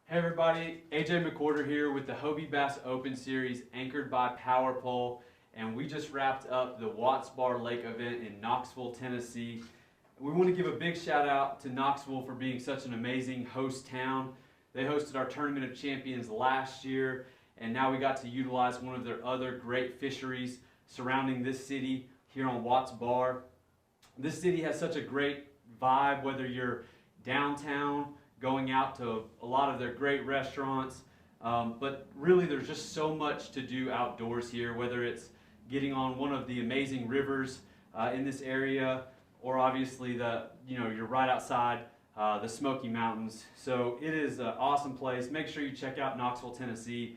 Hey everybody, AJ McWhorter here with the Hobie Bass Open Series anchored by Power Pole, and we just wrapped up the Watts Bar Lake event in Knoxville, Tennessee. We want to give a big shout out to Knoxville for being such an amazing host town. They hosted our Tournament of Champions last year, and now we got to utilize one of their other great fisheries surrounding this city here on Watts Bar. This city has such a great vibe, whether you're downtown, going out to a lot of their great restaurants, but really there's just so much to do outdoors here, whether it's getting on one of the amazing rivers in this area, or obviously you're right outside the Smoky Mountains. So it is an awesome place. Make sure you check out Knoxville, Tennessee,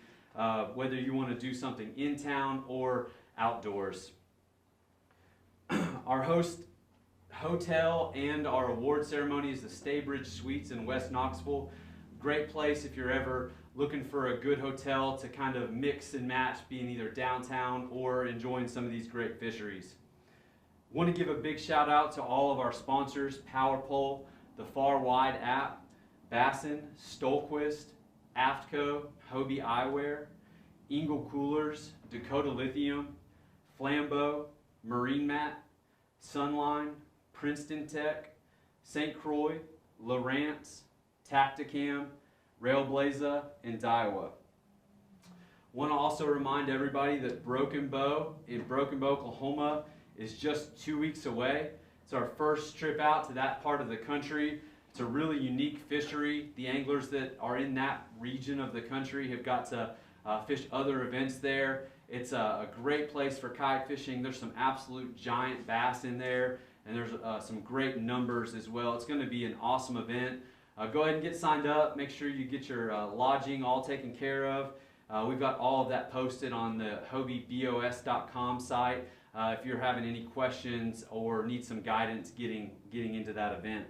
whether you want to do something in town or outdoors. Our host hotel and our award ceremony is the Staybridge Suites in West Knoxville. Great place if you're ever looking for a good hotel to kind of mix and match being either downtown or enjoying some of these great fisheries. Want to give a big shout out to all of our sponsors: Power Pole, the Far Wide app, Bassin, Stolquist, Aftco, Hobie Eyewear, Engel Coolers, Dakota Lithium, Flambeau, Marine Mat, Sunline, Princeton Tech, St. Croix, Lowrance, Tacticam, Railblaza, and Daiwa. Want to also remind everybody that Broken Bow in Broken Bow, Oklahoma is just 2 weeks away. It's our first trip out to that part of the country. It's a really unique fishery. The anglers that are in that region of the country have got to fish other events there. It's a great place for kayak fishing. There's some absolute giant bass in there, and there's some great numbers as well. It's going to be an awesome event. Go ahead and get signed up. Make sure you get your lodging all taken care of. We've got all of that posted on the hobiebos.com site if you're having any questions or need some guidance getting into that event.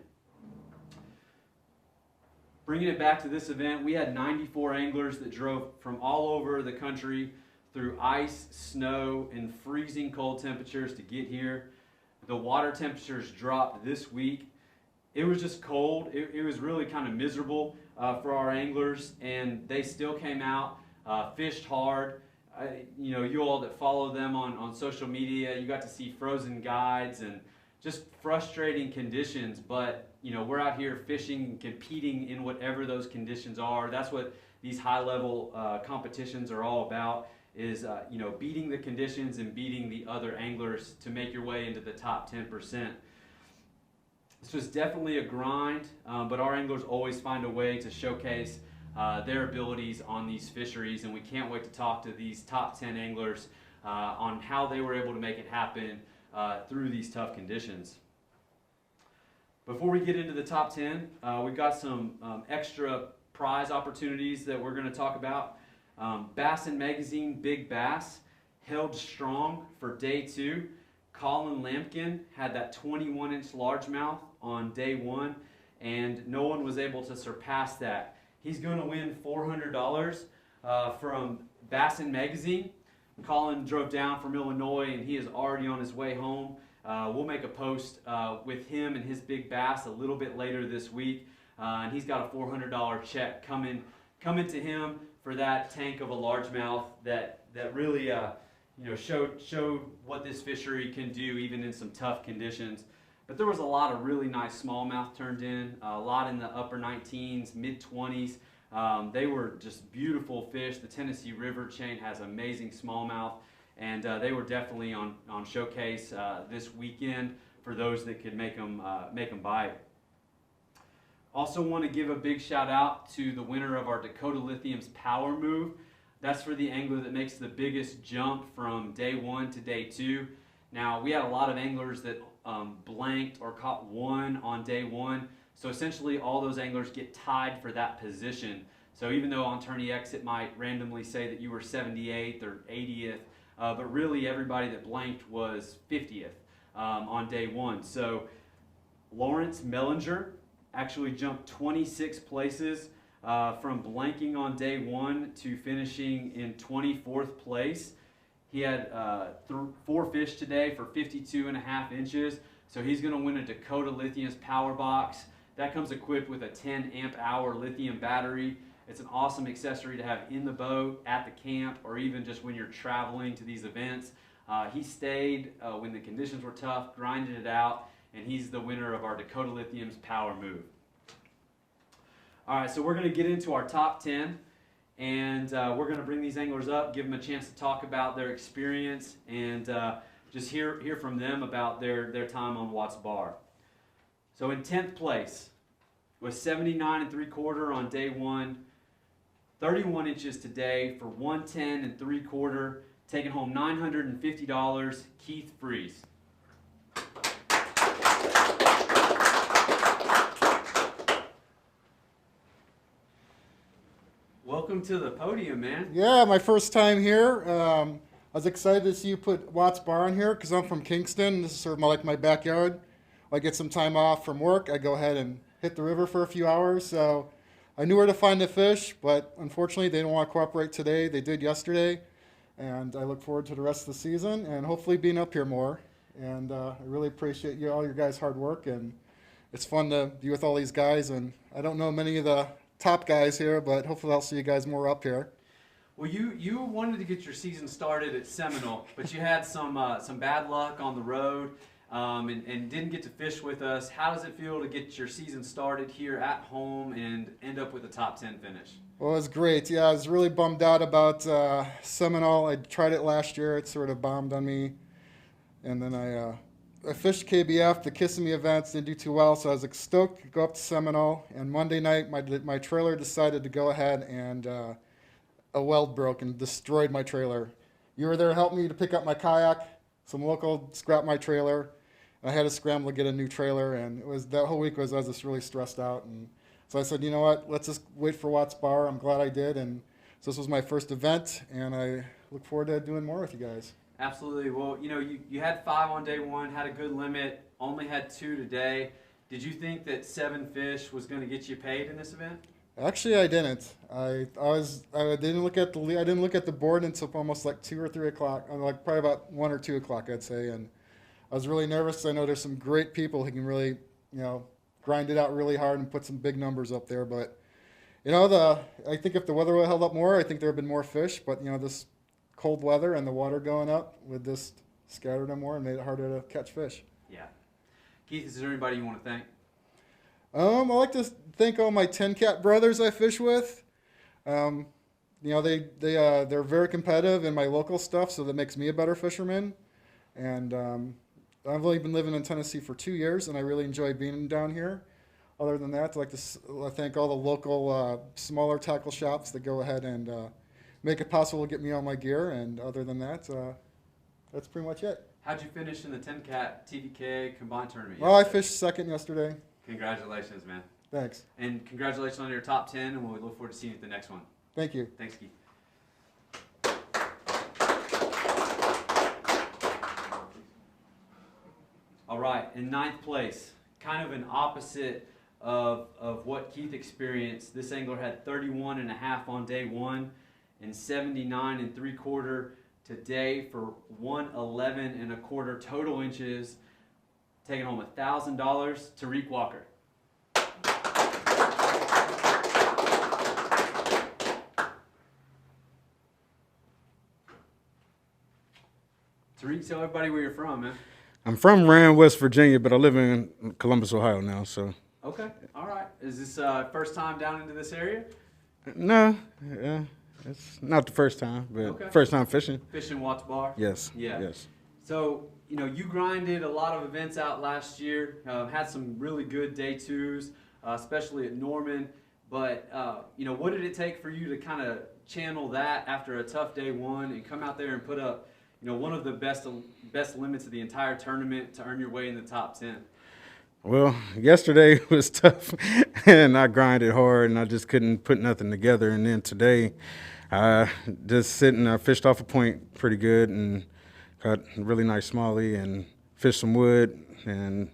Bringing it back to this event, we had 94 anglers that drove from all over the country through ice, snow, and freezing cold temperatures to get here. The water temperatures dropped this week. It was just cold. It was really kind of miserable for our anglers, and they still came out, fished hard. You all that follow them on social media, you got to see frozen guides and just frustrating conditions, but we're out here fishing and competing in whatever those conditions are. That's what these high-level competitions are all about, is beating the conditions and beating the other anglers to make your way into the top 10%. This was definitely a grind, but our anglers always find a way to showcase their abilities on these fisheries, and we can't wait to talk to these top 10 anglers on how they were able to make it happen through these tough conditions. Before we get into the top 10, we've got some extra prize opportunities that we're going to talk about. Bassin Magazine Big Bass held strong for day 2. Colin Lampkin had that 21-inch largemouth on day 1, and no one was able to surpass that. He's going to win $400 from Bassin Magazine. Colin drove down from Illinois, and he is already on his way home. We'll make a post with him and his big bass a little bit later this week, and he's got a $400 check coming to him for that tank of a largemouth that really showed what this fishery can do even in some tough conditions. But there was a lot of really nice smallmouth turned in, a lot in the upper 19s, mid 20s. They were just beautiful fish. The Tennessee River chain has amazing smallmouth, and they were definitely on showcase this weekend for those that could make them bite. Also want to give a big shout out to the winner of our Dakota Lithium's Power Move. That's for the angler that makes the biggest jump from day 1 to day 2. Now, we had a lot of anglers that blanked or caught 1 on day 1. So essentially all those anglers get tied for that position. So even though on Tourney X it might randomly say that you were 78th or 80th, but really everybody that blanked was 50th on day 1. So Lawrence Mellinger actually jumped 26 places from blanking on day 1 to finishing in 24th place. He had 4 fish today for 52.5 inches, so he's going to win a Dakota Lithium's Power Box. That comes equipped with a 10 amp hour lithium battery It's an awesome accessory to have in the boat, at the camp, or even just when you're traveling to these events. He stayed when the conditions were tough, grinded it out, and he's the winner of our Dakota Lithium's Power Move. All right, so we're going to get into our top 10, and we're going to bring these anglers up, give them a chance to talk about their experience, and just hear from them about their time on Watts Bar. So in 10th place, with 79 3/4 on day one, 31 inches today for 110 3/4, taking home $950, Keith Freeze. Welcome to the podium, man. Yeah, my first time here. I was excited to see you put Watts Bar on here because I'm from Kingston. This is sort of like my backyard. I get some time off from work. I go ahead and hit the river for a few hours. So I knew where to find the fish, but unfortunately they didn't want to cooperate today. They did yesterday, and I look forward to the rest of the season and hopefully being up here more. And I really appreciate all your guys' hard work, and it's fun to be with all these guys. And I don't know many of the top guys here, but hopefully I'll see you guys more up here. Well, you wanted to get your season started at Seminole, but you had some bad luck on the road. And didn't get to fish with us. How does it feel to get your season started here at home and end up with a top 10 finish? Well, it was great. Yeah, I was really bummed out about Seminole. I tried it last year. It sort of bombed on me. And then I fished KBF, the Kissimmee events, didn't do too well, so I was stoked to go up to Seminole. And Monday night, my trailer decided to go ahead and a weld broke and destroyed my trailer. You were there to help me to pick up my kayak. Some local scrapped my trailer. I had to scramble to get a new trailer, and that whole week I was just really stressed out. And so I said, you know what, let's just wait for Watts Bar. I'm glad I did, and so this was my first event, and I look forward to doing more with you guys. Absolutely. Well, you had 5 on day one, had a good limit, only had 2 today. Did you think that 7 fish was going to get you paid in this event? Actually, I didn't. I didn't look at the board until almost like 2 or 3 o'clock. Like probably about 1 or 2 o'clock, I'd say, and I was really nervous. I know there's some great people who can really, grind it out really hard and put some big numbers up there. But, I think if the weather would have held up more, I think there would have been more fish. But, this cold weather and the water going up would just scattered them more and made it harder to catch fish. Yeah. Keith, is there anybody you want to thank? I like to thank all my 10-cat brothers I fish with. They're very competitive in my local stuff, so that makes me a better fisherman. And I've only been living in Tennessee for 2 years, and I really enjoy being down here. Other than that, I'd like to thank all the local smaller tackle shops that go ahead and make it possible to get me all my gear. And other than that, that's pretty much it. How'd you finish in the 10-cat TVK combined tournament? Well, I fished second yesterday. Congratulations, man. Thanks. And congratulations on your top 10, and we'll look forward to seeing you at the next one. Thank you. Thanks, Keith. All right, in 9th place, kind of an opposite of what Keith experienced. This angler had 31.5 on day one and 79 3/4 today for 111 1/4 total inches, taking home $1,000. Tariq Walker. Tariq, tell everybody where you're from, man. I'm from Rand, West Virginia, but I live in Columbus, Ohio now. So. Okay, all right. Is this first time down into this area? No, it's not the first time, but Okay. First time fishing. Fishing Watts Bar? Yes. Yeah. Yes. So, you grinded a lot of events out last year, had some really good day twos, especially at Norman. But, what did it take for you to kind of channel that after a tough day one and come out there and put up, one of the best limits of the entire tournament to earn your way in the top 10? Well, yesterday was tough, and I grinded hard, and I just couldn't put nothing together. And then today, I fished off a point pretty good and caught a really nice smallie and fished some wood and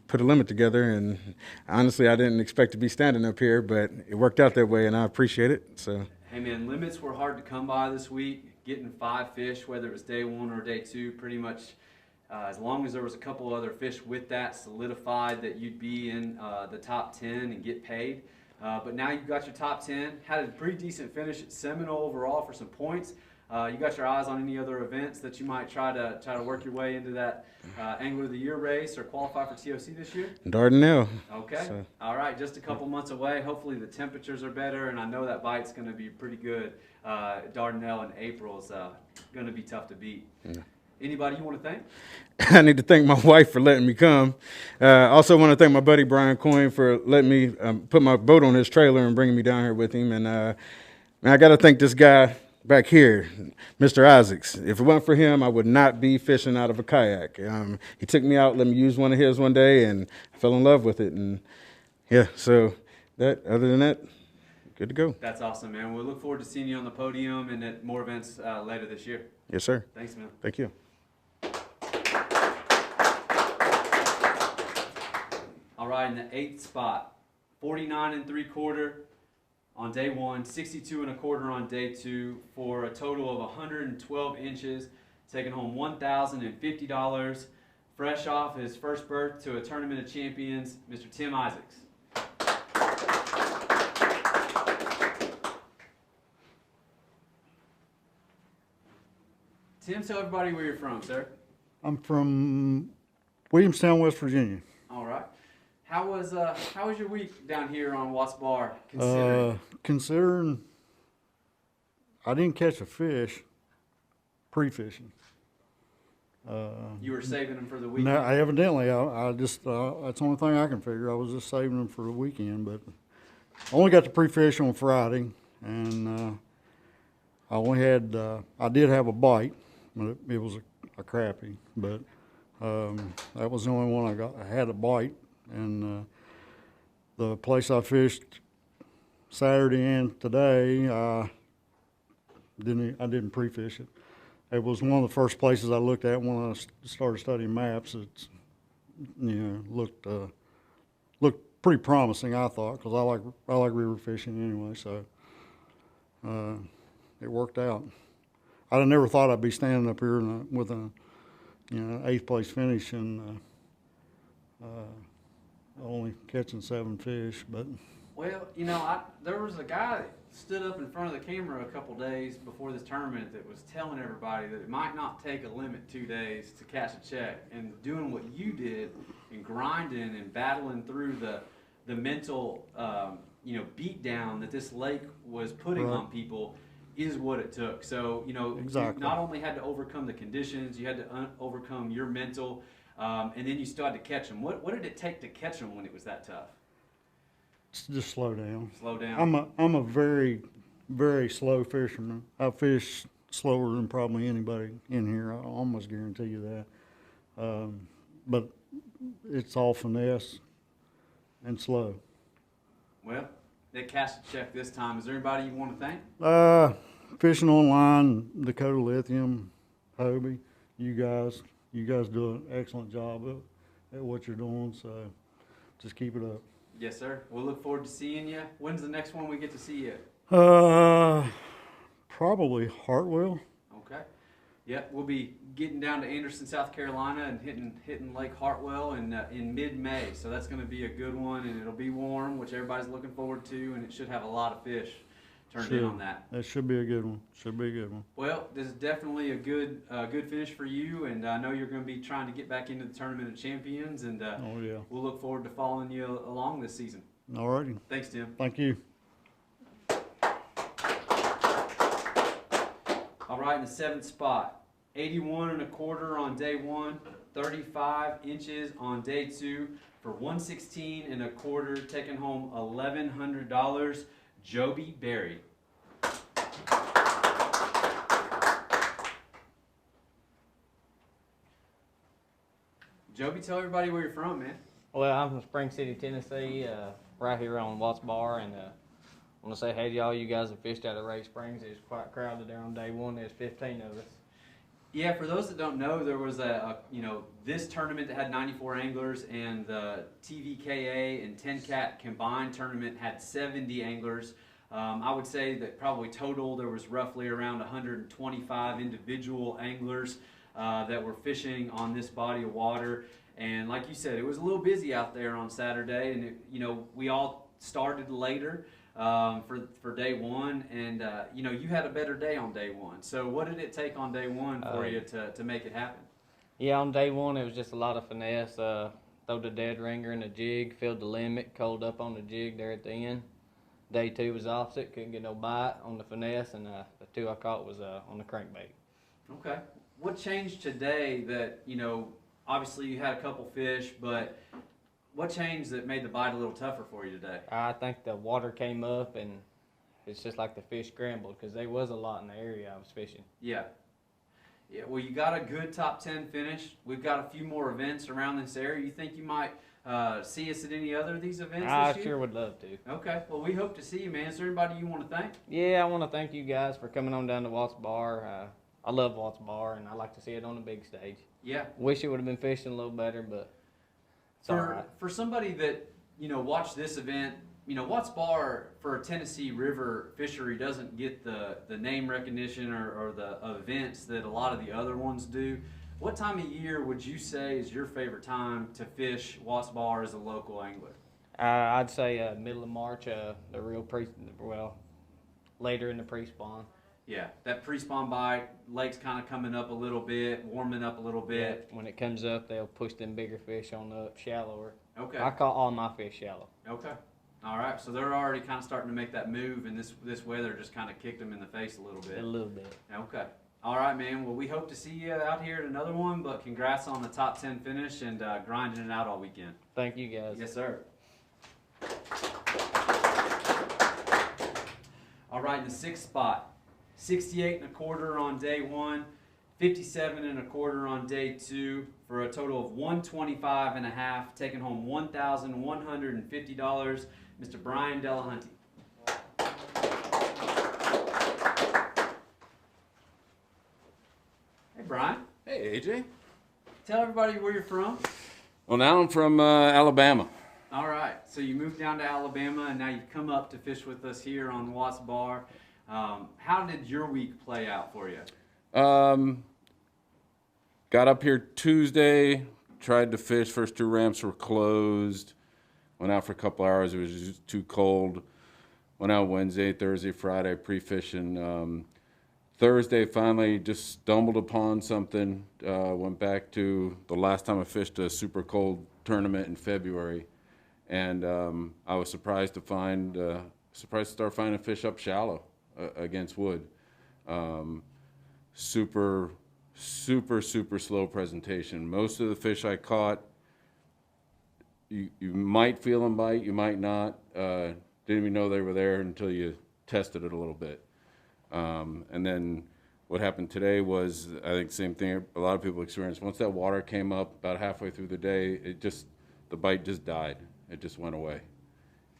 put a limit together. And honestly, I didn't expect to be standing up here, but it worked out that way, and I appreciate it. So. Hey, man, limits were hard to come by this week. Getting 5 fish, whether it was day one or day two, pretty much as long as there was a couple other fish with that, solidified that you'd be in the top 10 and get paid. But now you've got your top 10. Had a pretty decent finish at Seminole overall for some points. You got your eyes on any other events that you might try to work your way into that Angler of the Year race or qualify for TOC this year? Dardanelle. Okay. So. All right. Just a couple months away. Hopefully the temperatures are better, and I know that bite's going to be pretty good. Dardanelle in April is going to be tough to beat. Yeah. Anybody you want to thank? I need to thank my wife for letting me come. Also want to thank my buddy Brian Coyne for letting me put my boat on his trailer and bringing me down here with him. And man, I got to thank this guy back here, Mr. Isaacs. If it wasn't for him, I would not be fishing out of a kayak. He took me out, let me use one of his one day, and I fell in love with it. And yeah, so other than that, good to go. That's awesome, man. We look forward to seeing you on the podium and at more events later this year. Yes, sir. Thanks, man. Thank you. All right, in the 8th spot, 49 3/4 on day 1, 62 1/4 on day 2, for a total of 112 inches, taking home $1,050. Fresh off his first berth to a Tournament of Champions, Mr. Tim Isaacs. Tim, tell everybody where you're from, sir. I'm from Williamstown, West Virginia. All right. How was your week down here on Wasp Bar? Considering I didn't catch a fish pre-fishing. You were saving them for the weekend. No, evidently, I just that's the only thing I can figure. I was just saving them for the weekend, but I only got to pre-fish on Friday, and I only had I did have a bite, but it was a crappie, but that was the only one I got. I had a bite. And the place I fished Saturday and today, I didn't pre-fish it. It was one of the first places I looked at when I started studying maps. It's looked pretty promising, I thought, because I like river fishing anyway. So it worked out. I'd never thought I'd be standing up here with a 8th place finish and only catching 7 fish, but Well, there was a guy that stood up in front of the camera a couple days before this tournament that was telling everybody that it might not take a limit 2 days to catch a check, and doing what you did and grinding and battling through the mental beat down that this lake was putting Right. on people is what it took. So Exactly. you not only had to overcome the conditions, you had to overcome your mental. And then you started to catch them. What did it take to catch them when it was that tough? just slow down. Slow down. I'm a very, very slow fisherman. I fish slower than probably anybody in here. I almost guarantee you that. But it's all finesse and slow. Well, they cashed a check this time. Is there anybody you want to thank? Fishing online, Dakota Lithium, Hobie, you guys do an excellent job at what you're doing, so just keep it up. Yes, sir. We'll look forward to seeing you. When's the next one we get to see you? Probably Hartwell. Okay. Yep, we'll be getting down to Anderson, South Carolina, and hitting Lake Hartwell in mid-May. So that's going to be a good one, and it'll be warm, which everybody's looking forward to, and it should have a lot of fish turned in on that. That should be a good one. Should be a good one. Well, this is definitely a good finish for you, and I know you're going to be trying to get back into the Tournament of Champions, and Oh yeah. we'll look forward to following you along this season. All righty. Thanks, Tim. Thank you. All right, in the 7th spot, 81 1/4 on day 1, 35 inches on day 2, for 116 1/4, taking home $1,100. Joby Berry. Joby, tell everybody where you're from, man. Well, I'm from Spring City, Tennessee, right here on Wasp Bar, and I want to say hey to y'all. You guys have fished out of Ray Springs. It's quite crowded there on day 1. There's 15 of us. Yeah, for those that don't know, there was this tournament that had 94 anglers, and the TVKA and 10 Cat combined tournament had 70 anglers. I would say that probably total there was roughly around 125 individual anglers that were fishing on this body of water. And like you said, it was a little busy out there on Saturday, and we all started later for day one, and you know, you had a better day on day one. So what did it take on day one for you to make it happen? Yeah, on day one it was just a lot of finesse. Throw the dead ringer in the jig, filled the limit, cold up on the jig there at the end. Day two was opposite, couldn't get no bite on the finesse, and the two I caught was on the crankbait. Okay. What changed today that, you know, obviously you had a couple fish, but what changed that made the bite a little tougher for you today? I think the water came up, and it's just like the fish scrambled because there was a lot in the area I was fishing. Yeah. Yeah, well, you got a good top 10 finish. We've got a few more events around this area. You think you might see us at any other of these events I this year? sure would love to. Okay, well, we hope to see you, man. Is there anybody you want to thank? Yeah, I want to thank you guys for coming on down to Wasp Bar. I love Wasp Bar, and I like to see it on the big stage. Yeah. Wish it would have been fishing a little better, but it's all right. For somebody that, you know, watched this event, you know, Wasp Bar for a Tennessee River fishery doesn't get the name recognition or the events that a lot of the other ones do. What time of year would you say is your favorite time to fish Wasp Bar as a local angler? I'd say middle of March, the real later in the pre-spawn. Yeah, that pre-spawn bite, lake's kind of coming up a little bit, warming up a little bit. Yeah, when it comes up, they'll push them bigger fish on up, shallower. Okay. I caught all my fish shallow. Okay. All right. So they're already kind of starting to make that move, and this weather just kind of kicked them in the face a little bit. A little bit. Okay. All right, man. Well, we hope to see you out here at another one, but congrats on the top 10 finish and grinding it out all weekend. Thank you, guys. Yes, sir. All right, in the sixth spot, 68 1/4 on day one, 57 1/4 on day two, for a total of 125 1/2, taking home $1,150. Mr. Brian Delahunty. Hey, Brian. Hey, AJ. Tell everybody where you're from. Well, now I'm from Alabama. All right, so you moved down to Alabama, and now you've come up to fish with us here on Wasp Bar. How did your week play out for you? Got up here Tuesday, tried to fish. First two ramps were closed. Went out for a couple hours. It was just too cold. Went out Wednesday, Thursday, Friday, pre-fishing. Thursday, finally just stumbled upon something. Went back to the last time I fished a super cold tournament in February. And I was surprised to start finding fish up shallow against wood. Super slow presentation. Most of the fish I caught, you might feel them bite, you might not. Didn't even know they were there until you tested it a little bit. And then what happened today was, I think, same thing a lot of people experienced. Once that water came up about halfway through the day, the bite just died. It just went away.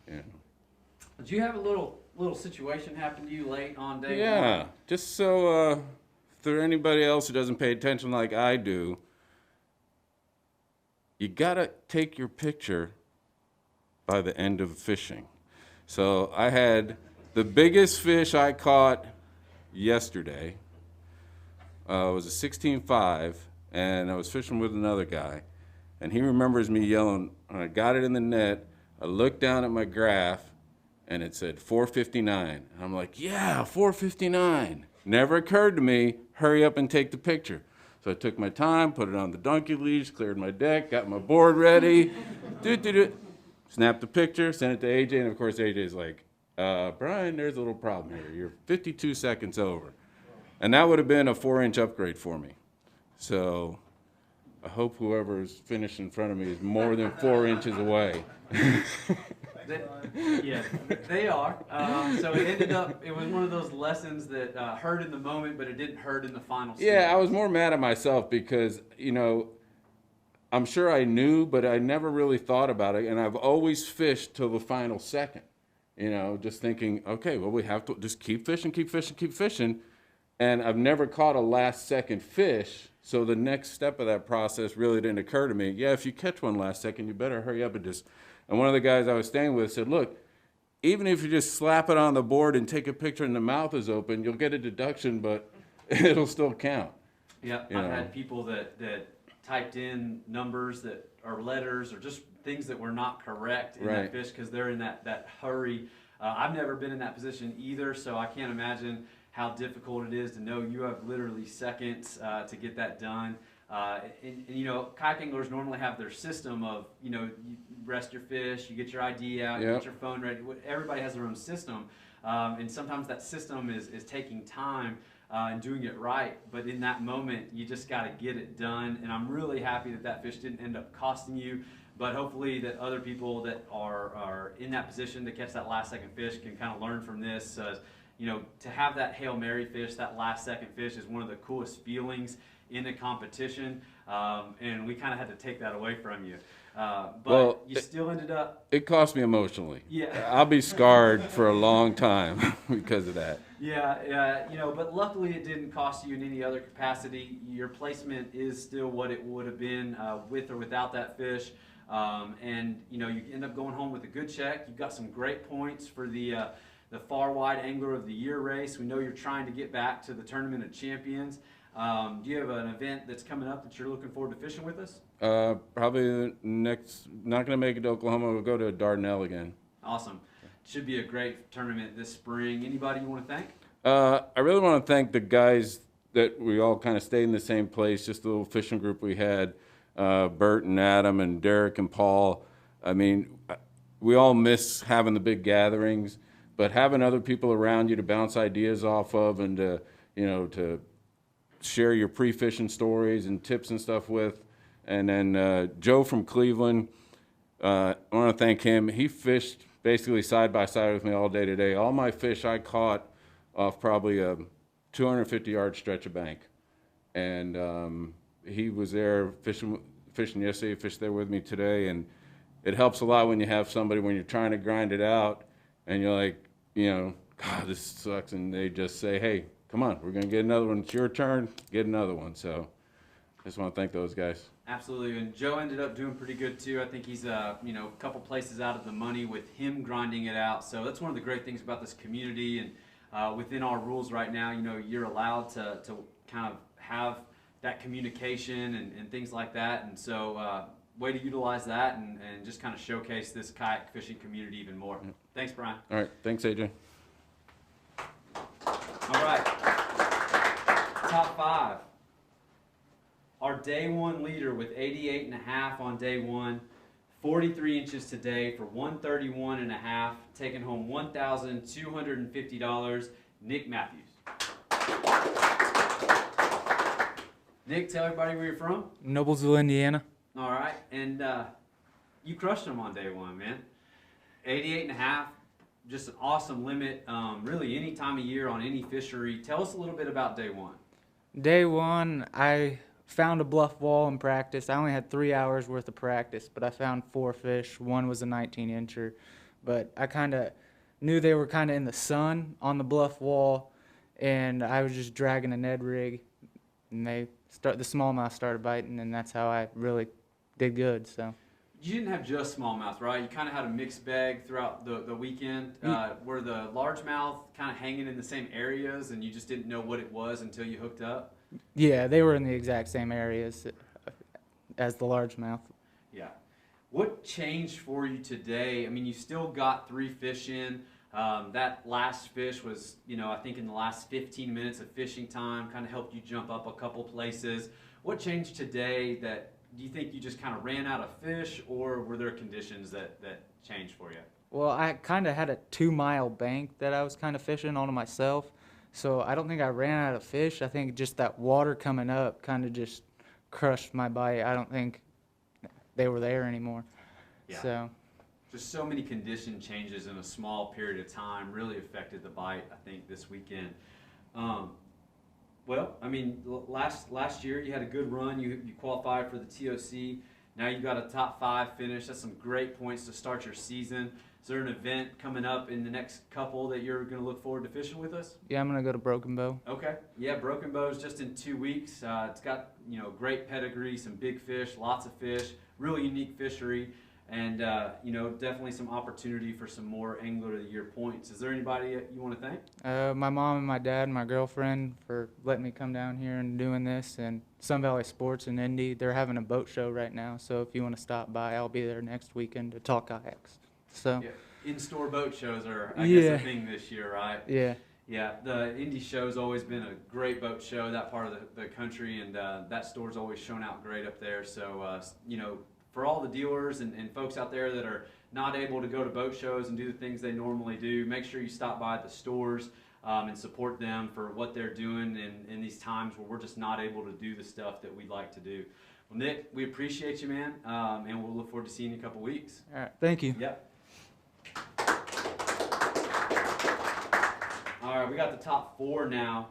Yeah. Did you have a little situation happen to you late on day one? Yeah, just so if there's anybody else who doesn't pay attention like I do, you gotta take your picture by the end of fishing. So I had the biggest fish I caught yesterday was a 16.5, and I was fishing with another guy, and he remembers me yelling, when I got it in the net, I looked down at my graph, and it said 459. And I'm like, yeah, 459. Never occurred to me, hurry up and take the picture. So I took my time, put it on the donkey leash, cleared my deck, got my board ready, snapped the picture, sent it to AJ, and of course AJ's like, Brian, there's a little problem here. You're 52 seconds over. And that would have been a 4-inch upgrade for me. So I hope whoever's finished in front of me is more than 4 inches away. Yeah, they are. So it was one of those lessons that hurt in the moment, but it didn't hurt in the final stage. Yeah, I was more mad at myself because, I'm sure I knew, but I never really thought about it. And I've always fished till the final second, just thinking, okay, well, we have to just keep fishing, keep fishing, keep fishing. And I've never caught a last second fish. So the next step of that process really didn't occur to me. Yeah, if you catch one last second, you better hurry up and And one of the guys I was staying with said, look, even if you just slap it on the board and take a picture and the mouth is open, you'll get a deduction, but it'll still count. Yeah, I've had people that typed in numbers that are letters or just things that were not correct in Right. that fish because they're in that hurry. I've never been in that position either, so I can't imagine how difficult it is to know you have literally seconds to get that done. And, you know, kayak anglers normally have their system of, you know, you rest your fish, you get your ID out, you Yep. get your phone ready. Everybody has their own system, and sometimes that system is taking time and doing it right. But in that moment, you just got to get it done. And I'm really happy that fish didn't end up costing you. But hopefully that other people that are in that position to catch that last second fish can kind of learn from this. You know, to have that Hail Mary fish, that last second fish, is one of the coolest feelings in a competition, and we kind of had to take that away from you. But Well, you still ended up. It cost me emotionally. Yeah. I'll be scarred for a long time because of that. Yeah, you know, but luckily it didn't cost you in any other capacity. Your placement is still what it would have been with or without that fish. And, you know, you end up going home with a good check. You've got some great points for the Far Wide Angler of the Year race. We know you're trying to get back to the Tournament of Champions. Do you have an event that's coming up that you're looking forward to fishing with us? Probably the next, not going to make it to Oklahoma. We'll go to Dardanelle again. Awesome. Should be a great tournament this spring. Anybody you want to thank? I really want to thank the guys that we all kind of stayed in the same place, just the little fishing group we had, Bert and Adam and Derek and Paul. I mean, we all miss having the big gatherings, but having other people around you to bounce ideas off of and to, you know, to share your pre-fishing stories and tips and stuff with. And then Joe from Cleveland, I want to thank him. He fished basically side by side with me all day today. All my fish I caught off probably a 250-yard stretch of bank. And he was there fishing yesterday, fished there with me today. And it helps a lot when you have somebody, when you're trying to grind it out and you're like, you know, God, this sucks. And they just say, hey, come on, we're going to get another one. It's your turn. Get another one. So I just want to thank those guys. Absolutely, and Joe ended up doing pretty good too. I think he's you know, a couple places out of the money with him grinding it out. So that's one of the great things about this community, and within our rules right now, you know, you're allowed to kind of have that communication and things like that. And so way to utilize that and just kind of showcase this kayak fishing community even more. Thanks, Brian. All right, thanks, AJ. All right, top 5. Our day 1 leader with 88.5 on day 1, 43 inches today for 131.5, taking home $1,250, Nick Matthews. Nick, tell everybody where you're from. Noblesville, Indiana. All right, and you crushed them on day 1, man. 88.5, just an awesome limit, really any time of year on any fishery. Tell us a little bit about day 1. Day 1, I found a bluff wall in practice. I only had 3 hours worth of practice, but I found 4 fish. One was a 19-incher, but I kind of knew they were kind of in the sun on the bluff wall, and I was just dragging a Ned rig, and the smallmouth started biting, and that's how I really did good. So. You didn't have just smallmouth, right? You kind of had a mixed bag throughout the weekend. Were the largemouth kind of hanging in the same areas, and you just didn't know what it was until you hooked up? Yeah, they were in the exact same areas as the largemouth. Yeah. What changed for you today? I mean, you still got 3 fish in. That last fish was, you know, I think in the last 15 minutes of fishing time, kind of helped you jump up a couple places. What changed today that, do you think you just kind of ran out of fish, or were there conditions that changed for you? Well, I kind of had a 2-mile bank that I was kind of fishing on myself. So I don't think I ran out of fish. I think just that water coming up kind of just crushed my bite. I don't think they were there anymore. Yeah. So. Just so many condition changes in a small period of time really affected the bite, I think, this weekend. Well, I mean, last year you had a good run. You qualified for the TOC. Now you got a top 5 finish. That's some great points to start your season. Is there an event coming up in the next couple that you're going to look forward to fishing with us? Yeah, I'm going to go to Broken Bow. Okay. Yeah, Broken Bow is just in 2 weeks. It's got, you know, great pedigree, some big fish, lots of fish, really unique fishery. and definitely some opportunity for some more Angler of the Year points. Is there anybody you want to thank? My mom and my dad and my girlfriend for letting me come down here and doing this, and Sun Valley Sports in Indy. They're having a boat show right now, so if you want to stop by, I'll be there next weekend to talk kayaks. So. Yeah. In-store boat shows are, I guess, a thing this year, right? Yeah. Yeah, the Indy show's always been a great boat show, that part of the country, and that store's always shown out great up there. So, for all the dealers and folks out there that are not able to go to boat shows and do the things they normally do, make sure you stop by the stores and support them for what they're doing in these times where we're just not able to do the stuff that we'd like to do. Well, Nick, we appreciate you, man, and we'll look forward to seeing you in a couple weeks. All right. Thank you. Yep. All right, we got the top 4 now,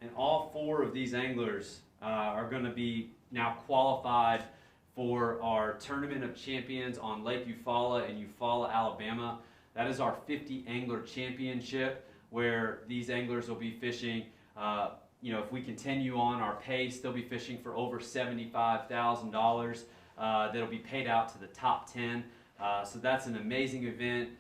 and all 4 of these anglers are going to be now qualified for our Tournament of Champions on Lake Eufaula in Eufaula, Alabama. That is our 50 Angler Championship, where these anglers will be fishing. If we continue on our pace, they'll be fishing for over $75,000 that'll be paid out to the top 10. So that's an amazing event.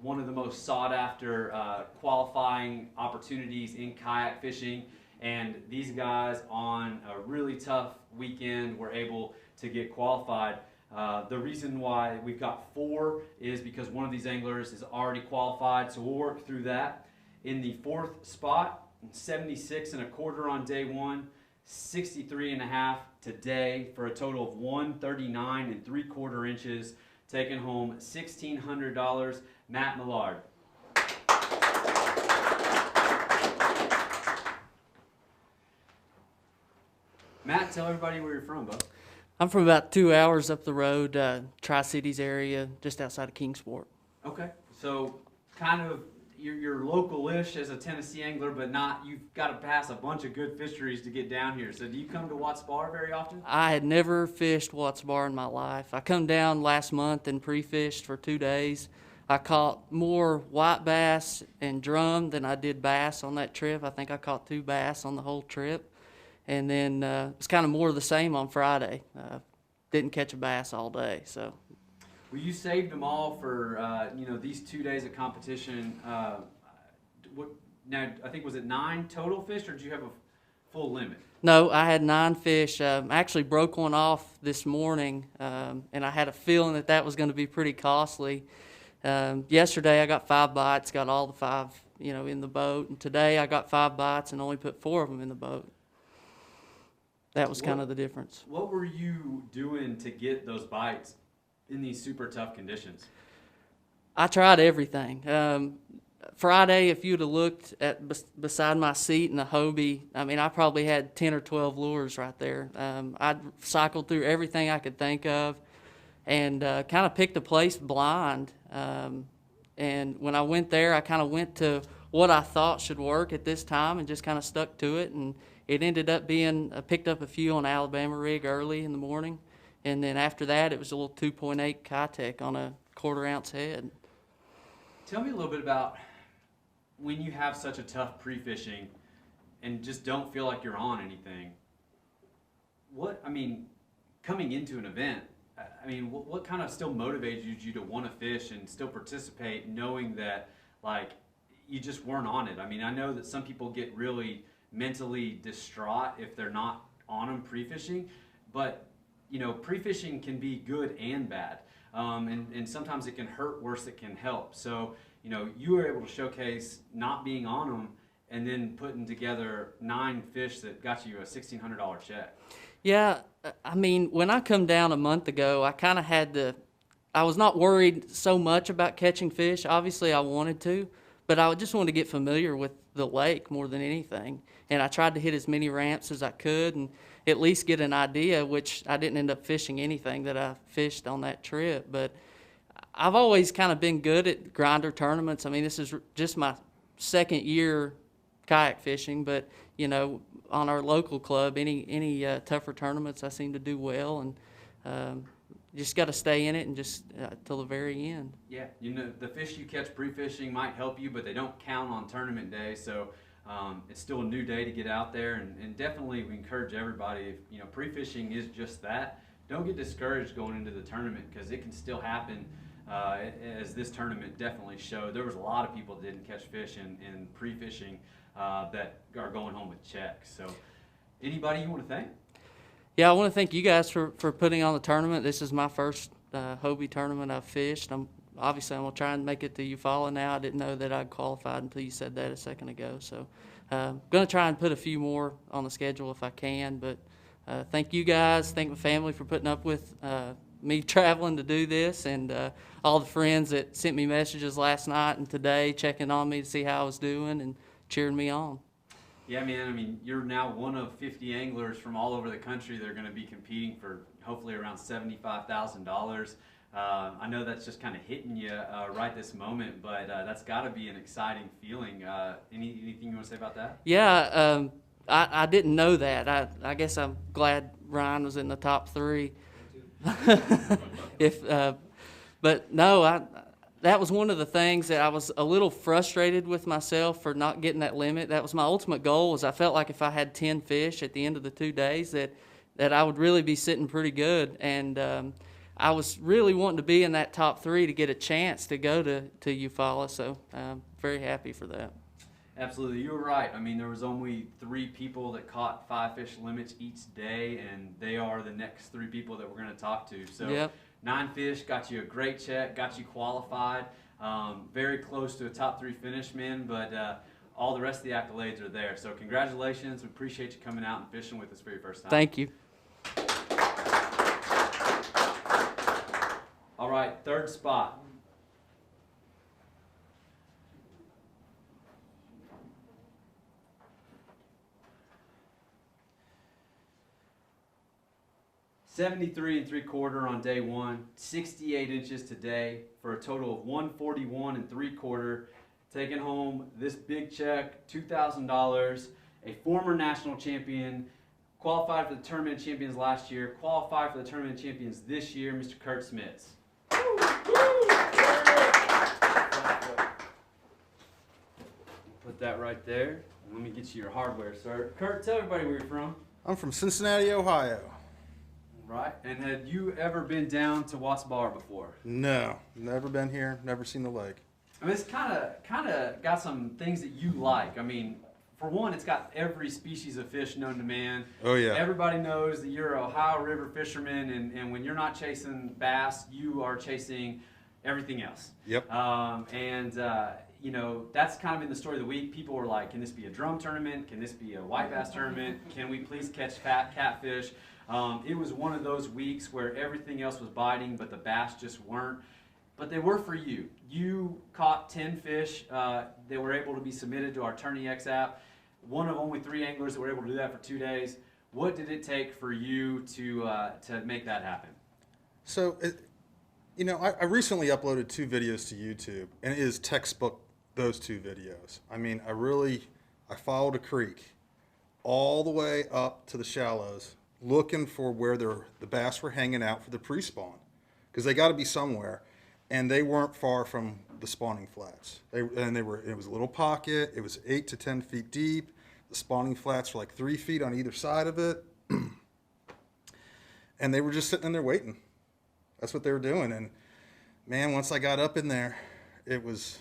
One of the most sought after qualifying opportunities in kayak fishing, and these guys on a really tough weekend were able to get qualified. The reason why we've got 4 is because one of these anglers is already qualified, so we'll work through that. In the 4th spot, 76 1/4 on day 1, 63 1/2 today, for a total of 139 3/4 inches, taking home $1,600, Matt Millard. Matt, tell everybody where you're from, bud. I'm from about 2 hours up the road, Tri-Cities area, just outside of Kingsport. Okay, so kind of you're local-ish as a Tennessee angler, but not, you've got to pass a bunch of good fisheries to get down here. So do you come to Watts Bar very often? I had never fished Watts Bar in my life. I come down last month and pre-fished for 2 days. I caught more white bass and drum than I did bass on that trip. I think I caught 2 bass on the whole trip. And then it's kind of more of the same on Friday. Didn't catch a bass all day, so. Well, you saved them all for these 2 days of competition. Now, I think, was it 9 total fish, or did you have a full limit? No, I had 9 fish. I actually broke one off this morning, and I had a feeling that was going to be pretty costly. Yesterday I got 5 bites, got all the 5 in the boat, and today I got 5 bites and only put 4 of them in the boat. That was kind of the difference. What were you doing to get those bites in these super tough conditions? I tried everything. Friday, if you'd have looked at beside my seat in the Hobie, I probably had 10 or 12 lures right there. I cycled through everything I could think of and kind of picked a place blind. And when I went there, I kind of went to what I thought should work at this time and just kind of stuck to it. And it ended up being, I picked up a few on Alabama rig early in the morning. And then after that, it was a little 2.8 Kitech on a 1/4 ounce head. Tell me a little bit about when you have such a tough pre-fishing and just don't feel like you're on anything. Coming into an event, what kind of still motivated you to want to fish and still participate, knowing that, you just weren't on it? I know that some people get really mentally distraught if they're not on them pre-fishing, but pre-fishing can be good and bad, and sometimes it can hurt worse than it can help. So you were able to showcase not being on them and then putting together 9 fish that got you a $1,600 check. Yeah, when I come down a month ago, I kind of I was not worried so much about catching fish. Obviously I wanted to, but I just wanted to get familiar with the lake more than anything. And I tried to hit as many ramps as I could and at least get an idea, which I didn't end up fishing anything that I fished on that trip. But I've always kind of been good at grinder tournaments. This is just my 2nd year kayak fishing, but, on our local club, any tougher tournaments, I seem to do well. And just got to stay in it and just till the very end. Yeah, the fish you catch pre-fishing might help you, but they don't count on tournament day. So it's still a new day to get out there, and definitely we encourage everybody. If pre-fishing is just that, don't get discouraged going into the tournament, because it can still happen. As this tournament definitely showed, there was a lot of people that didn't catch fish in pre-fishing that are going home with checks. So anybody you want to thank? Yeah, I want to thank you guys for putting on the tournament. This is my first Hobie tournament I've fished. I'm going to try and make it to Eufaula now. I didn't know that I'd qualified until you said that a second ago. So going to try and put a few more on the schedule if I can. But thank you guys. Thank my family for putting up with me traveling to do this, and all the friends that sent me messages last night and today checking on me to see how I was doing and cheering me on. Yeah, man, I mean, you're now one of 50 anglers from all over the country that are going to be competing for hopefully around $75,000. I know that's just kind of hitting you right this moment, but that's got to be an exciting feeling. Anything you want to say about that? Yeah, I didn't know that. I guess I'm glad Ryan was in the top 3. But no, that was one of the things that I was a little frustrated with myself for not getting that limit. That was my ultimate goal. Was I felt like if I had 10 fish at the end of the 2 days, that I would really be sitting pretty good. And I was really wanting to be in that top 3 to get a chance to go to Eufaula. So I'm very happy for that. Absolutely, you were right. I mean, there was only 3 people that caught 5 fish limits each day, and they are the next 3 people that we're going to talk to. So. Yep. 9 fish, got you a great check, got you qualified, very close to a top 3 finish, man, but all the rest of the accolades are there. So congratulations. We appreciate you coming out and fishing with us for your first time. Thank you. All right, 3rd spot. $73 3/4 on day 1, 68 inches today for a total of $141 3/4. Taking home this big check, $2,000. A former national champion, qualified for the tournament champions last year, qualified for the tournament champions this year, Mr. Kurt Smits. Put that right there. Let me get you your hardware, sir. Kurt, tell everybody where you're from. I'm from Cincinnati, Ohio. Right. And had you ever been down to Wasp Bar before? No, never been here, never seen the lake. I mean, it's kind of got some things that you like. I mean, for one, it's got every species of fish known to man. Oh, yeah. Everybody knows that you're an Ohio River fisherman, and when you're not chasing bass, you are chasing everything else. Yep. You know, that's kind of been the story of the week. People were like, can this be a drum tournament? Can this be a white bass tournament? Can we please catch catfish? It was one of those weeks where everything else was biting, but the bass just weren't. But they were for you. You caught 10 fish that were able to be submitted to our Tourney X app. One of only 3 anglers that were able to do that for 2 days. What did it take for you to make that happen? So, you know, I recently uploaded 2 videos to YouTube, and it is textbook, those 2 videos. I mean, I followed a creek all the way up to the shallows, looking for where the bass were hanging out for the pre-spawn, because they got to be somewhere, and they weren't far from the spawning flats. It was a little pocket. It was 8 to 10 feet deep. The spawning flats were like 3 feet on either side of it, and they were just sitting in there waiting. That's what they were doing. And man, once I got up in there, it was,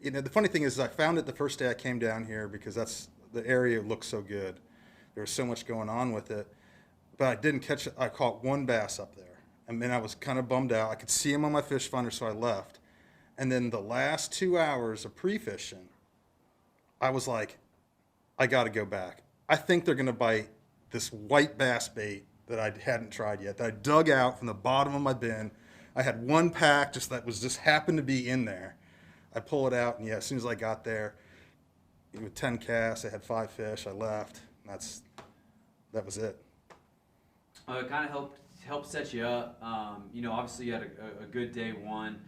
you know, the funny thing is I found it the first day I came down here because the area looked so good. There was so much going on with it. But I didn't catch it. I caught 1 bass up there. And then I was kind of bummed out. I could see him on my fish finder, so I left. And then the last 2 hours of pre-fishing, I was like, I got to go back. I think they're going to bite this white bass bait that I hadn't tried yet, that I dug out from the bottom of my bin. I had 1 pack just happened to be in there. I pull it out, and yeah, as soon as I got there, with 10 casts, I had 5 fish. I left. That was it. It kind of helped set you up. You know, obviously you had a good day 1.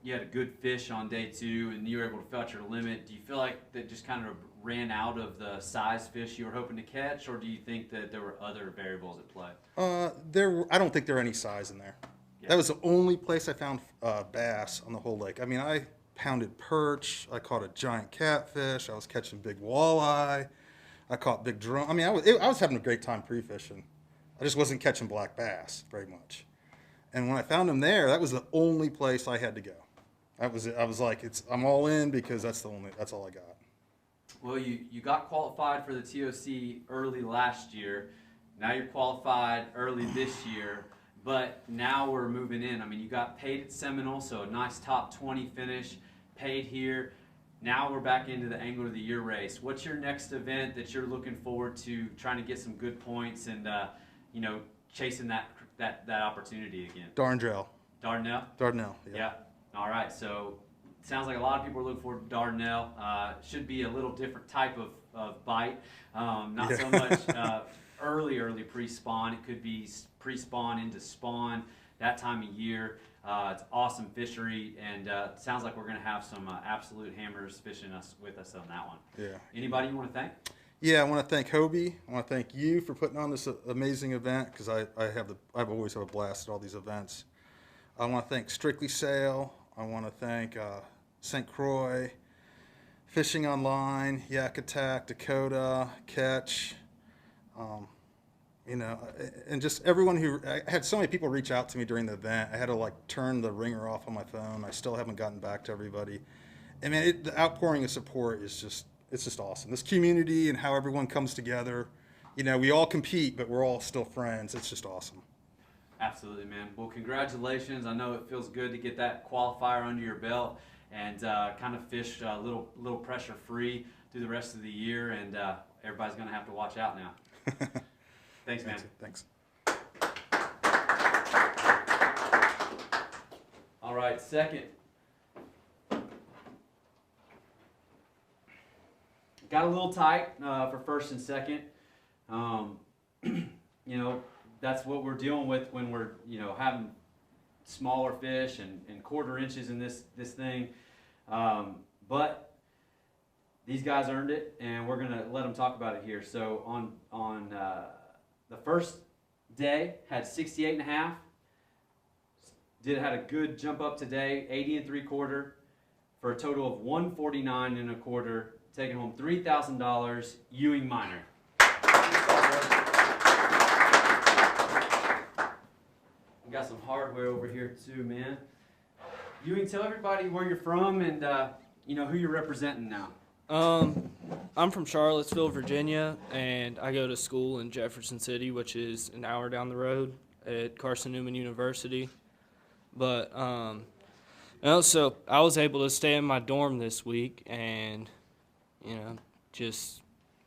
You had a good fish on day 2, and you were able to fetch your limit. Do you feel like that just kind of ran out of the size fish you were hoping to catch, or do you think that there were other variables at play? I don't think there were any size in there. Yeah. That was the only place I found bass on the whole lake. I mean, I pounded perch. I caught a giant catfish. I was catching big walleye. I caught big drum. I mean, I was having a great time pre-fishing. I just wasn't catching black bass very much. And when I found them there, that was the only place I had to go. That was it. I was like, I'm all in because that's all I got. Well, you got qualified for the TOC early last year. Now you're qualified early this year, but now we're moving in. I mean, you got paid at Seminole, so a nice top 20 finish, paid here. Now we're back into the Angler of the Year race. What's your next event that you're looking forward to, trying to get some good points and chasing that opportunity again? Darnell. Dardanelle? Darnell. Yeah. All right. So sounds like a lot of people are looking for Dardanelle. Should be a little different type of bite. Not so much early pre-spawn. It could be pre-spawn into spawn that time of year. It's awesome fishery, and it sounds like we're going to have some absolute hammers fishing with us on that one. Yeah. Anybody you want to thank? Yeah, I want to thank Hobie. I want to thank you for putting on this amazing event because I've always had a blast at all these events. I want to thank Strictly Sail. I want to thank St. Croix, Fishing Online, Yak Attack, Dakota, Catch, and just everyone who, I had so many people reach out to me during the event. I had to turn the ringer off on my phone. I still haven't gotten back to everybody. I mean, the outpouring of support is it's just awesome. This community and how everyone comes together, we all compete, but we're all still friends. It's just awesome. Absolutely, man. Well, congratulations. I know it feels good to get that qualifier under your belt and kind of fish a little pressure free through the rest of the year, and everybody's going to have to watch out now. Thanks, man. Thanks. All right, second. Got a little tight for first and second. That's what we're dealing with when we're, having smaller fish and quarter inches in this thing. But these guys earned it, and we're gonna let them talk about it here. So on the first day, had 68.5. Had a good jump up today, 80 3/4, for a total of 149 1/4, taking home $3,000. Ewing Minor. We got some hardware over here too, man. Ewing, tell everybody where you're from and who you're representing now. I'm from Charlottesville, Virginia, and I go to school in Jefferson City, which is an hour down the road at Carson Newman University. But so I was able to stay in my dorm this week, and just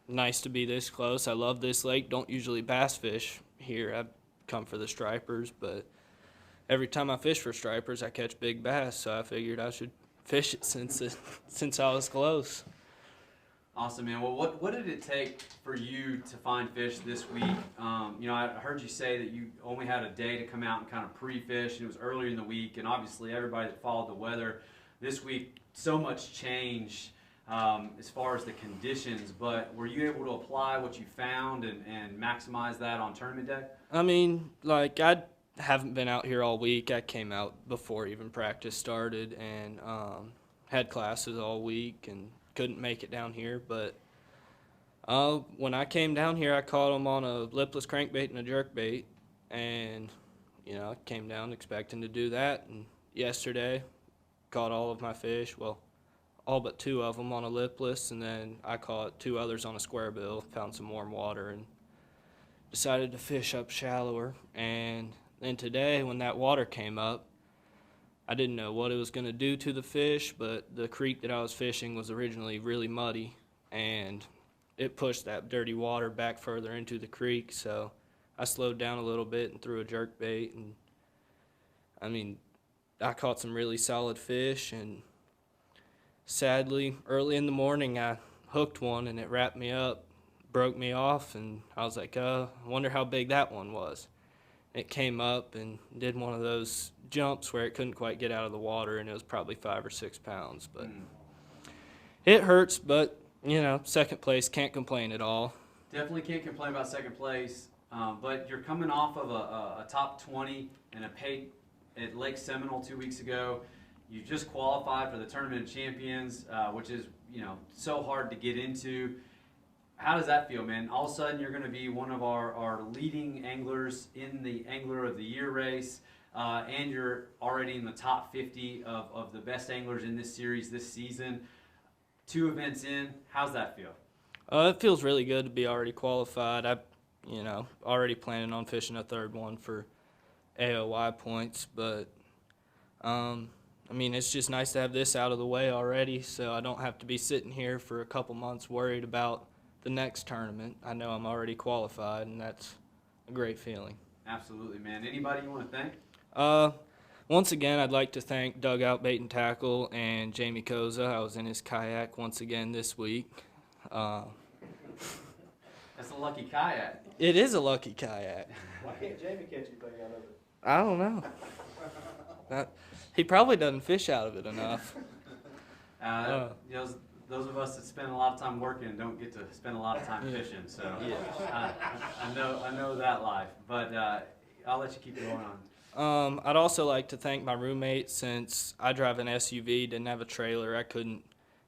nice to be this close. I love this lake. Don't usually bass fish here. I come for the stripers, but every time I fish for stripers, I catch big bass. So I figured I should fish it since I was close. Awesome, man. Well, what did it take for you to find fish this week? I heard you say that you only had a day to come out and kind of pre-fish, and it was earlier in the week, and obviously everybody that followed the weather this week, so much changed as far as the conditions, but were you able to apply what you found and maximize that on tournament day? I mean, I haven't been out here all week. I came out before even practice started and had classes all week and couldn't make it down here. But when I came down here, I caught them on a lipless crankbait and a jerkbait. And, I came down expecting to do that. And yesterday, caught all of my fish. Well, all but 2 of them on a lipless. And then I caught 2 others on a square bill, found some warm water, and decided to fish up shallower. And then today, when that water came up, I didn't know what it was going to do to the fish, but the creek that I was fishing was originally really muddy, and it pushed that dirty water back further into the creek. So I slowed down a little bit and threw a jerkbait, and I caught some really solid fish. And sadly, early in the morning, I hooked one, and it wrapped me up, broke me off, and I was like, I wonder how big that one was. It came up and did one of those jumps where it couldn't quite get out of the water, and it was probably 5 or 6 pounds. But it hurts, but, second place, can't complain at all. Definitely can't complain about second place, but you're coming off of a top 20 and a paid at Lake Seminole 2 weeks ago. You just qualified for the Tournament of Champions, which is, so hard to get into. How does that feel, man? All of a sudden, you're going to be one of our leading anglers in the Angler of the Year race, and you're already in the top 50 of the best anglers in this series this season. 2 events in, how's that feel? It feels really good to be already qualified. Already planning on fishing a 3rd one for AOY points, but it's just nice to have this out of the way already, so I don't have to be sitting here for a couple months worried about the next tournament. I know I'm already qualified, and that's a great feeling. Absolutely, man. Anybody you want to thank? Once again, I'd like to thank Dugout Bait and Tackle and Jamie Koza. I was in his kayak once again this week. That's a lucky kayak. It is a lucky kayak. Why can't Jamie catch anything out of it? I don't know. He probably doesn't fish out of it enough. Those of us that spend a lot of time working don't get to spend a lot of time fishing, so I know that life. But I'll let you keep going on. I'd also like to thank my roommate. Since I drive an SUV, didn't have a trailer, I couldn't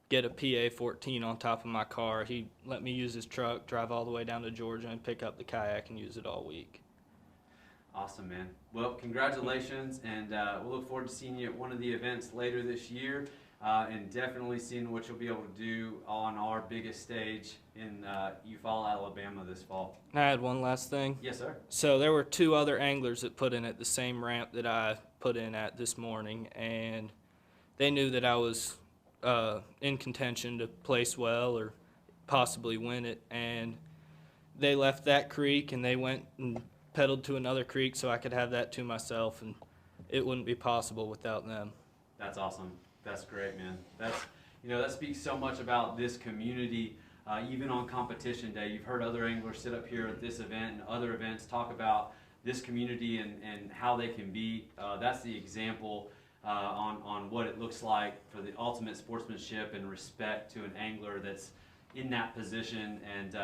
get a PA-14 on top of my car. He let me use his truck, drive all the way down to Georgia, and pick up the kayak and use it all week. Awesome, man. Well, congratulations, and we'll look forward to seeing you at one of the events later this year, and definitely seeing what you'll be able to do on our biggest stage in Eufaula, Alabama this fall. I had one last thing. Yes, sir. So there were 2 other anglers that put in at the same ramp that I put in at this morning, and they knew that I was in contention to place well or possibly win it, and they left that creek and they went and pedaled to another creek so I could have that to myself, and it wouldn't be possible without them. That's awesome. That's great, man. That speaks so much about this community. Even on competition day, you've heard other anglers sit up here at this event and other events talk about this community and how they can be. That's the example on what it looks like for the ultimate sportsmanship and respect to an angler that's in that position. And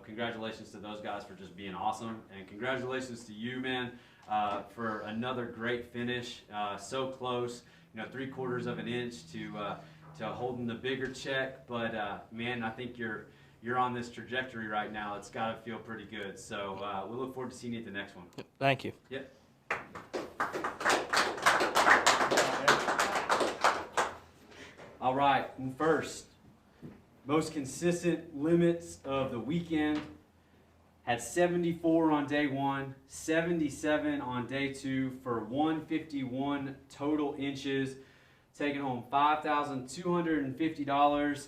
congratulations to those guys for just being awesome, and congratulations to you, man, for another great finish. So close, 3/4 of an inch to holding the bigger check, but man, I think you're on this trajectory right now. It's got to feel pretty good. So we'll look forward to seeing you at the next one. Thank you. Yep. All right, and first, most consistent limits of the weekend. Had 74 on day 1, 77 on day 2 for 151 total inches. Taking home $5,250.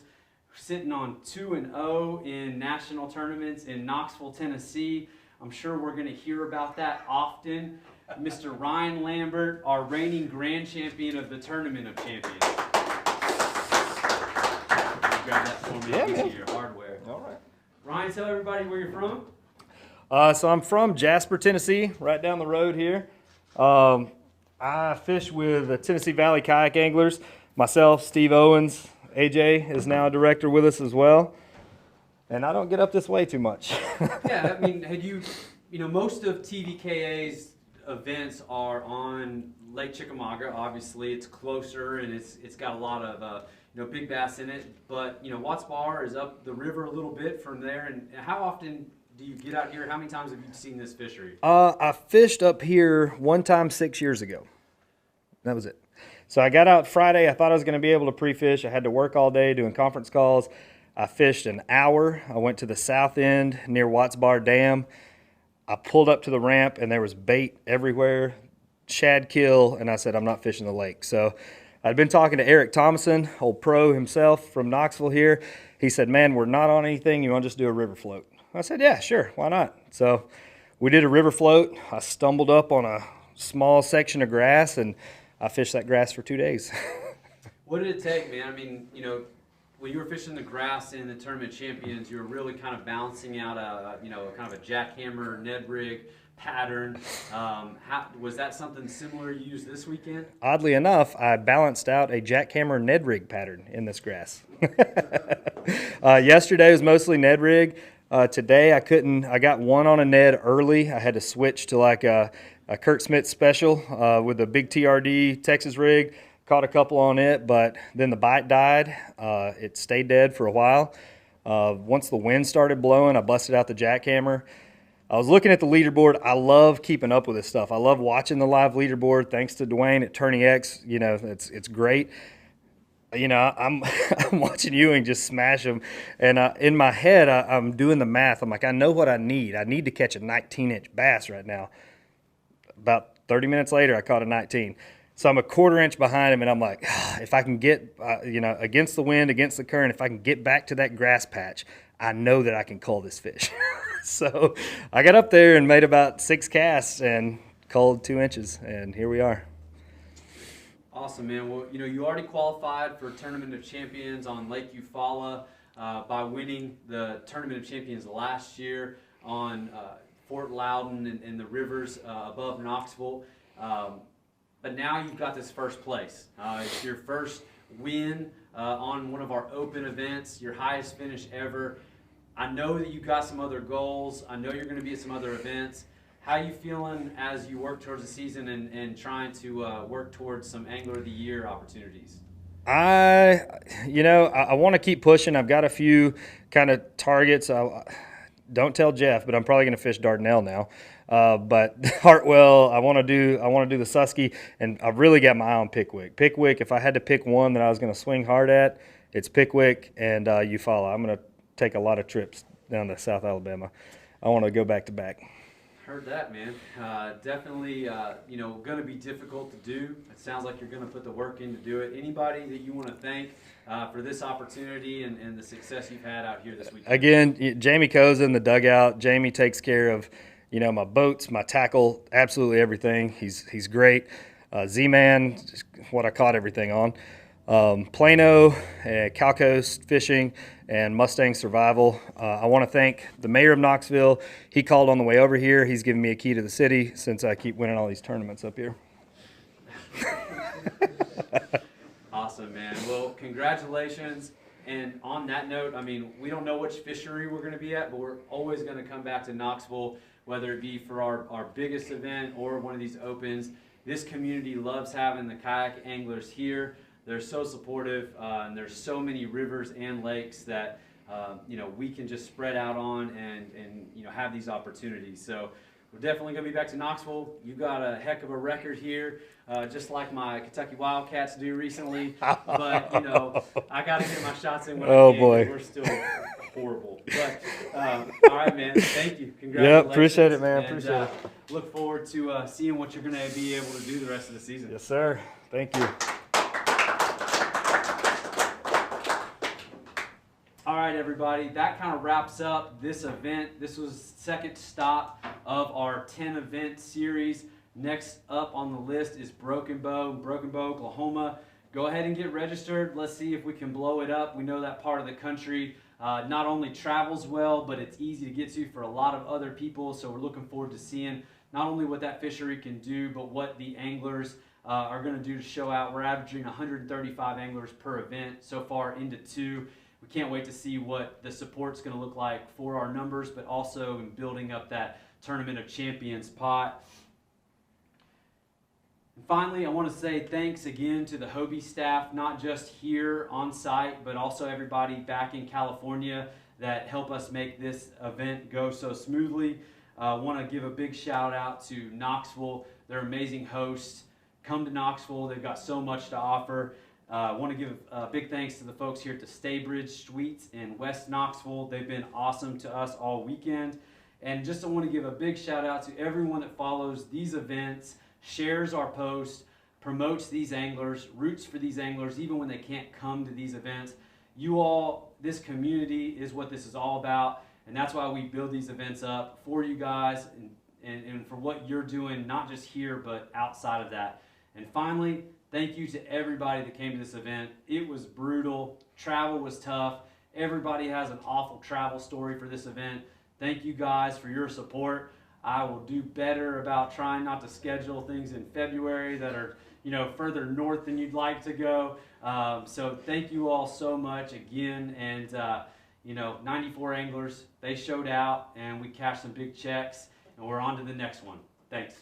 Sitting on 2-0 in national tournaments in Knoxville, Tennessee. I'm sure we're going to hear about that often. Mr. Ryan Lambert, our reigning grand champion of the Tournament of Champions. Grab that for me. Yeah, Get man. you your hardware. All right. Ryan, tell everybody where you're from. So I'm from Jasper, Tennessee, right down the road here. I fish with the Tennessee Valley Kayak Anglers. Myself, Steve Owens, AJ is now a director with us as well. And I don't get up this way too much. Yeah, I mean, had you most of TVKA's events are on Lake Chickamauga. Obviously, it's closer and it's got a lot of big bass in it. But Watts Bar is up the river a little bit from there. And how often do you get out here? How many times have you seen this fishery? I fished up here one time 6 years ago. That was it. So I got out Friday. I thought I was going to be able to pre-fish. I had to work all day doing conference calls. I fished an hour. I went to the south end near Watts Bar Dam. I pulled up to the ramp and there was bait everywhere, shad kill, and I said, I'm not fishing the lake. So I'd been talking to Eric Thomason, old pro himself from Knoxville here. He said, man, we're not on anything. You want to just do a river float? I said, yeah, sure. Why not? So we did a river float. I stumbled up on a small section of grass and I fished that grass for 2 days. What did it take, man? I mean, when you were fishing the grass in the Tournament Champions, you were really kind of balancing out a kind of a jackhammer Ned rig pattern. Was that something similar you used this weekend? Oddly enough, I balanced out a jackhammer Ned rig pattern in this grass. Yesterday was mostly Ned rig. Today I got one on a Ned early. I had to switch to like a Kurt Smith special with a big TRD Texas rig. Caught a couple on it, but then the bite died. It stayed dead for a while. Once the wind started blowing, I busted out the jackhammer. I was looking at the leaderboard. I love keeping up with this stuff. I love watching the live leaderboard. Thanks to Dwayne at Tourney X, you know, it's great. You know, I'm I'm watching Ewing just smash him, and in my head, I'm doing the math. I'm like, I know what I need. I need to catch a 19-inch bass right now. About 30 minutes later, I caught a 19. So I'm a quarter inch behind him, and I'm like, if I can get, you know, against the wind, against the current, if I can get back to that grass patch, I know that I can cull this fish. So I got up there and made about 6 casts and culled 2 inches, and here we are. Awesome, man. Well, you know, you already qualified for Tournament of Champions on Lake Eufaula by winning the Tournament of Champions last year on Fort Loudon and the rivers above Knoxville. But now you've got this first place. It's your first win on one of our open events, your highest finish ever. I know that you've got some other goals. I know you're going to be at some other events. How are you feeling as you work towards the season and trying to work towards some Angler of the Year opportunities? I want to keep pushing. I've got a few kind of targets. Don't tell Jeff, but I'm probably going to fish Dardanelle now. But Hartwell, I want to do the Susky, and I've really got my eye on Pickwick. Pickwick, if I had to pick one that I was going to swing hard at, it's Pickwick and Eufaula. I'm going to take a lot of trips down to South Alabama. I want to go back to back. Heard that, man. Definitely, going to be difficult to do. It sounds like you're going to put the work in to do it. Anybody that you want to thank for this opportunity and the success you've had out here this week? Again, Jamie Coe's in the dugout. Jamie takes care of, my boats, my tackle, absolutely everything. He's great. Z-Man, what I caught everything on. Plano, Cal Coast Fishing, and Mustang Survival. I want to thank the mayor of Knoxville. He called on the way over here. He's given me a key to the city since I keep winning all these tournaments up here. Awesome, man. Well, congratulations. And on that note, I mean, we don't know which fishery we're going to be at, but we're always going to come back to Knoxville, whether it be for our biggest event or one of these opens. This community loves having the kayak anglers here. They're so supportive, and there's so many rivers and lakes that we can just spread out on and have these opportunities. So we're definitely going to be back to Knoxville. You've got a heck of a record here, just like my Kentucky Wildcats do recently. But I got to get my shots in when I can. Boy, we're still horrible. But all right, man. Thank you. Congratulations. Yep, appreciate it, man. Appreciate it. Look forward to seeing what you're going to be able to do the rest of the season. Yes, sir. Thank you. All right, everybody, that kind of wraps up this event. This was the second stop of our 10-event series. Next up on the list is Broken Bow, Oklahoma. Go ahead and get registered. Let's see if we can blow it up. We know that part of the country not only travels well, but it's easy to get to for a lot of other people. So we're looking forward to seeing not only what that fishery can do, but what the anglers are going to do to show out. We're averaging 135 anglers per event so far into 2. We can't wait to see what the support's going to look like for our numbers, but also in building up that Tournament of Champions pot. And finally, I want to say thanks again to the Hobie staff, not just here on site, but also everybody back in California that help us make this event go so smoothly. I want to give a big shout out to Knoxville. They're amazing hosts. Come to Knoxville. They've got so much to offer. I want to give big thanks to the folks here at the Staybridge Suites in West Knoxville. They've been awesome to us all weekend. And just I want to give a big shout out to everyone that follows these events, shares our posts, promotes these anglers, roots for these anglers, even when they can't come to these events. You all, this community is what this is all about. And that's why we build these events up for you guys and for what you're doing, not just here, but outside of that. And finally, thank you to everybody that came to this event. It was brutal. Travel was tough. Everybody has an awful travel story for this event. Thank you guys for your support. I will do better about trying not to schedule things in February that are, further north than you'd like to go. So thank you all so much again. And, 94 anglers, they showed out and we cashed some big checks and we're on to the next one. Thanks.